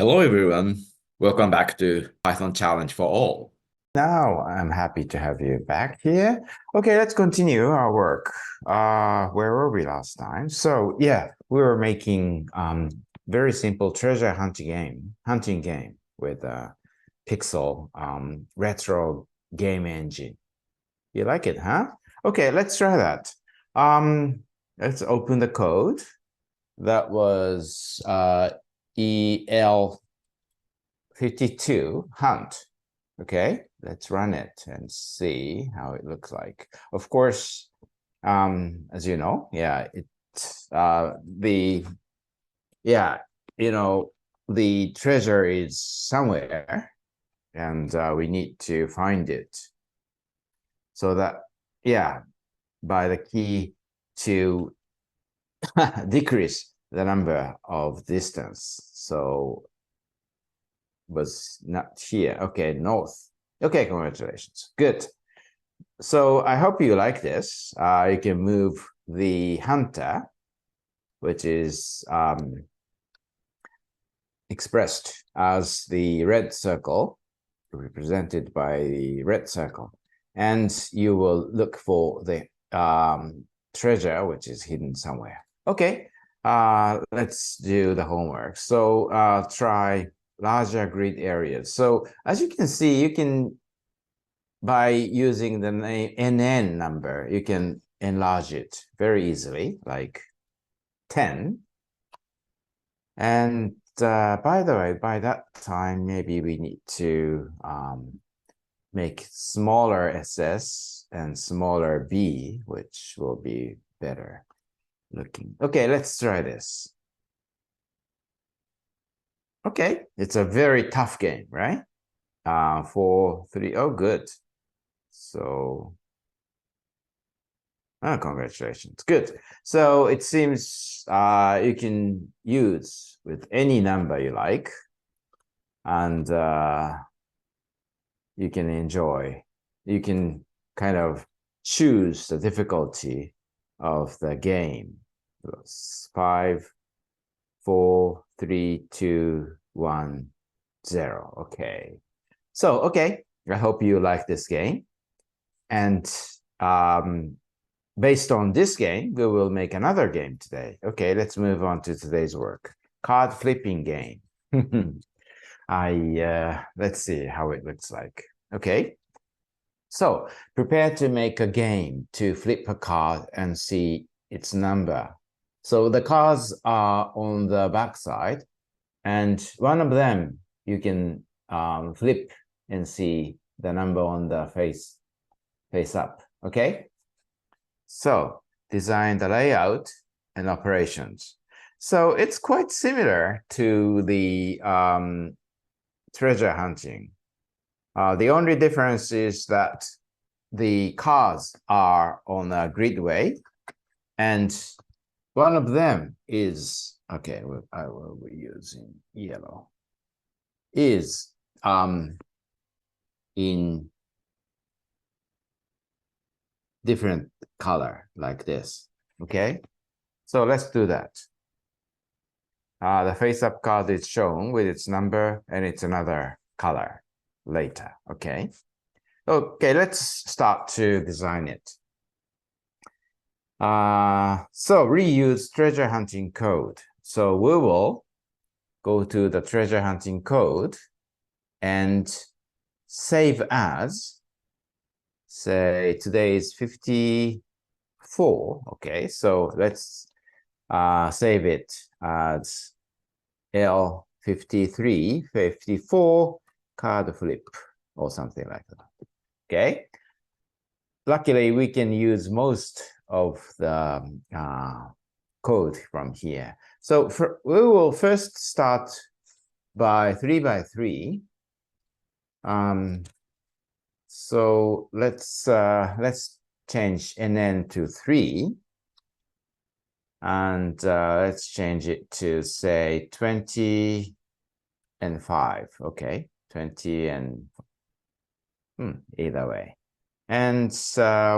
Hello everyone, welcome back to Python Challenge for All. Now I'm happy to have you back here. Okay, let's continue our work. Where were we last time? So yeah, we were making very simple treasure hunting game with Pyxel retro game engine. You like it, huh? Okay, let's try that. Let's open the code. That was EL52 hunt. Okay, let's run it and see how it looks like. Of course, as you know, the treasure is somewhere, and we need to find it. So that by the key to decrease the number of distance. So was not here. Okay, north. Okay, congratulations. Good. So I hope you like this. You can move the hunter, which is expressed as the red circle, represented by the red circle. And you will look for the treasure, which is hidden somewhere. Okay, let's do the homework. So try larger grid areas. So as you can see, you can, by using the name NN number, you can enlarge it very easily, like 10. And by the way, by that time, maybe we need to make smaller SS and smaller B, which will be better looking. Okay, let's try this. Okay, it's a very tough game, right? 4, 3, oh, good. So, congratulations, good. So it seems you can use with any number you like, and you can enjoy. You can kind of choose the difficulty of the game. 5, 4, 3, 2, 1, 0. Okay. So, okay, I hope you like this game. And based on this game, we will make another game today. Okay, let's move on to today's work. Card flipping game. Let's see how it looks like. Okay. So prepare to make a game to flip a card and see its number. So the cards are on the back side, and one of them you can flip and see the number on the face up. Okay. So design the layout and operations. So it's quite similar to the treasure hunting. The only difference is that the cards are on a gridway, and one of them is, okay, I will be using yellow, is in different color like this. Okay, so let's do that. The face-up card is shown with its number, and it's another color later. Okay. Okay, let's start to design it. So reuse treasure hunting code. So we will go to the treasure hunting code and save as, say today is 54. Okay, so let's save it as L53, 54 card flip or something like that. Okay. Luckily, we can use most of the code from here. So we will first start by 3 by 3. So let's change NN to 3. And let's change it to, say, 20 and 5. Okay, 20 and either way. And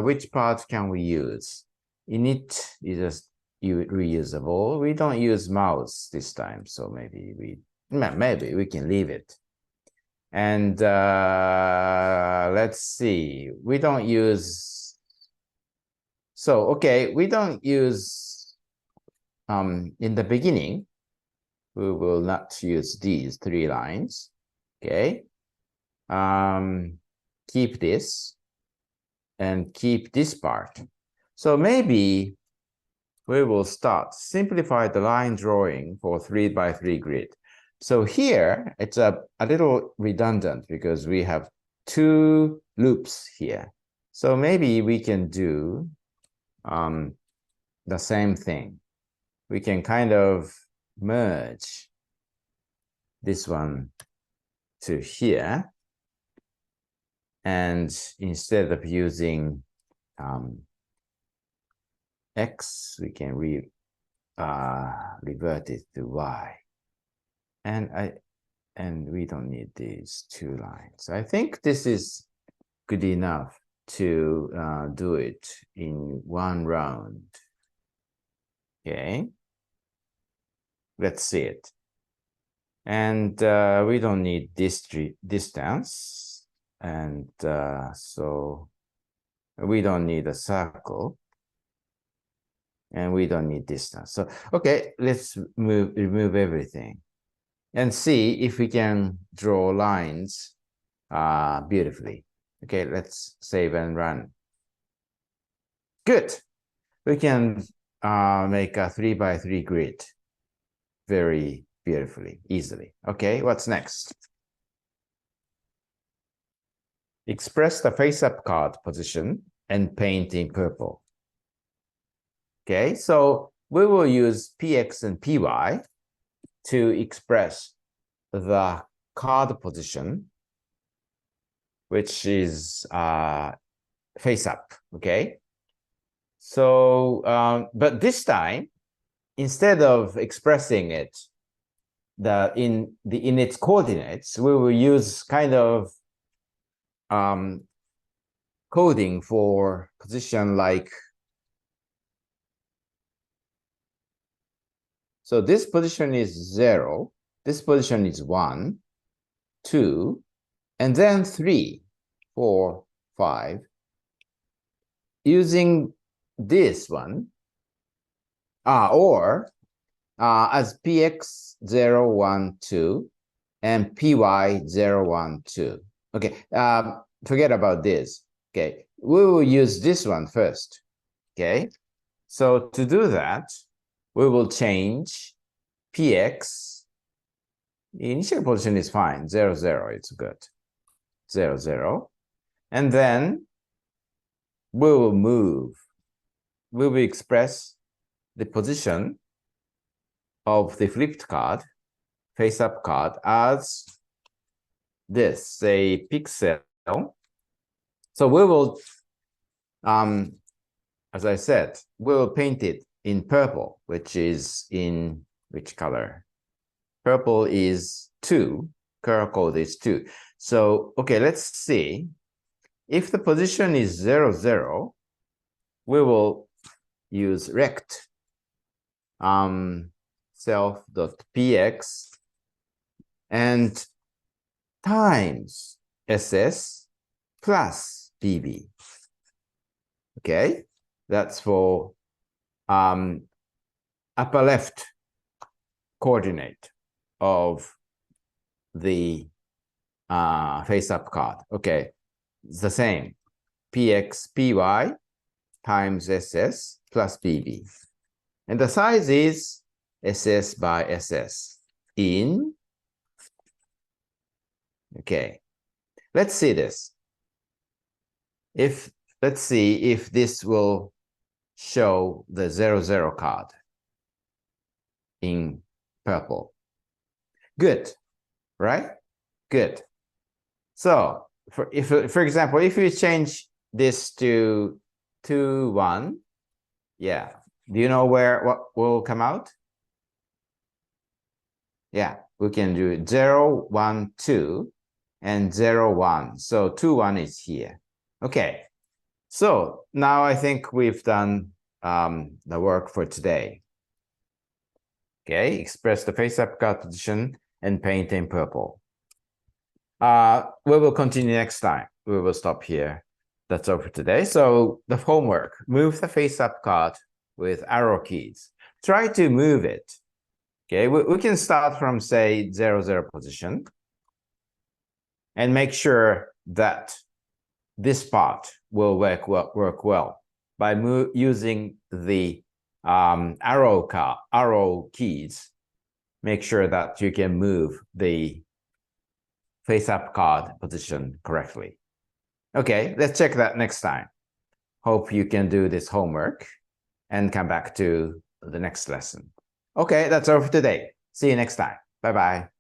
which part can we use? Init is just reusable. We don't use mouse this time, so maybe we maybe we can leave it. And let's see, we don't use, so okay, we don't use, in the beginning, we will not use these 3 lines, okay? Keep this and keep this part. So maybe we will start simplify the line drawing for 3x3 grid. So here it's a little redundant because we have 2 loops here. So maybe we can do the same thing. We can kind of merge this one to here. And instead of using X, we can revert it to Y. And we don't need these 2 lines. I think this is good enough to do it in 1 round. Okay, let's see it. And we don't need this distance, and so we don't need a circle, and we don't need distance. So okay, let's remove everything and see if we can draw lines beautifully. Okay, let's save and run. Good. We can make a 3x3 grid very beautifully, easily. Okay, what's next? Express the face-up card position and paint in purple. Okay, so we will use px and py to express the card position, which is face up. Okay, so but this time, instead of expressing it in its coordinates, we will use kind of coding for position like, so this position is 0, this position is 1, 2, and then 3, 4, 5. Using this one, or as px 0, 1, 2, and py 0, 1, 2. Okay, forget about this. Okay, we will use this one first. Okay, so to do that, we will change px. The initial position is fine, 0, 0, it's good. 0, 0. And then we will express the position of the flipped card, face-up card, as this, say, pixel. So we will, as I said, we will paint it in purple, which is in which color? Purple is 2, color code is 2. So, okay, let's see. If the position is 0, 0, we will use rect self.px and times ss plus bb. Okay, that's for upper left coordinate of the face-up card. Okay, it's the same. Px, py times ss plus bb. And the size is ss by ss in. Okay, let's see this. Let's see if this will show the 0, 0 card in purple. Good, right? Good. So for example, if you change this to 2, 1, yeah. Do you know what will come out? Yeah, we can do 0, 1, 2, and 0, 1. So 2, 1 is here. Okay. So now I think we've done the work for today. Okay, express the face-up card position and paint in purple. We will continue next time. We will stop here. That's all for today. So the homework, move the face-up card with arrow keys. Try to move it. Okay, we can start from, say, 0, 0 position and make sure that this part will work well by using the arrow keys. Make sure that you can move the face-up card position correctly. Okay, let's check that next time. Hope you can do this homework and come back to the next lesson. Okay, that's all for today. See you next time. Bye-bye.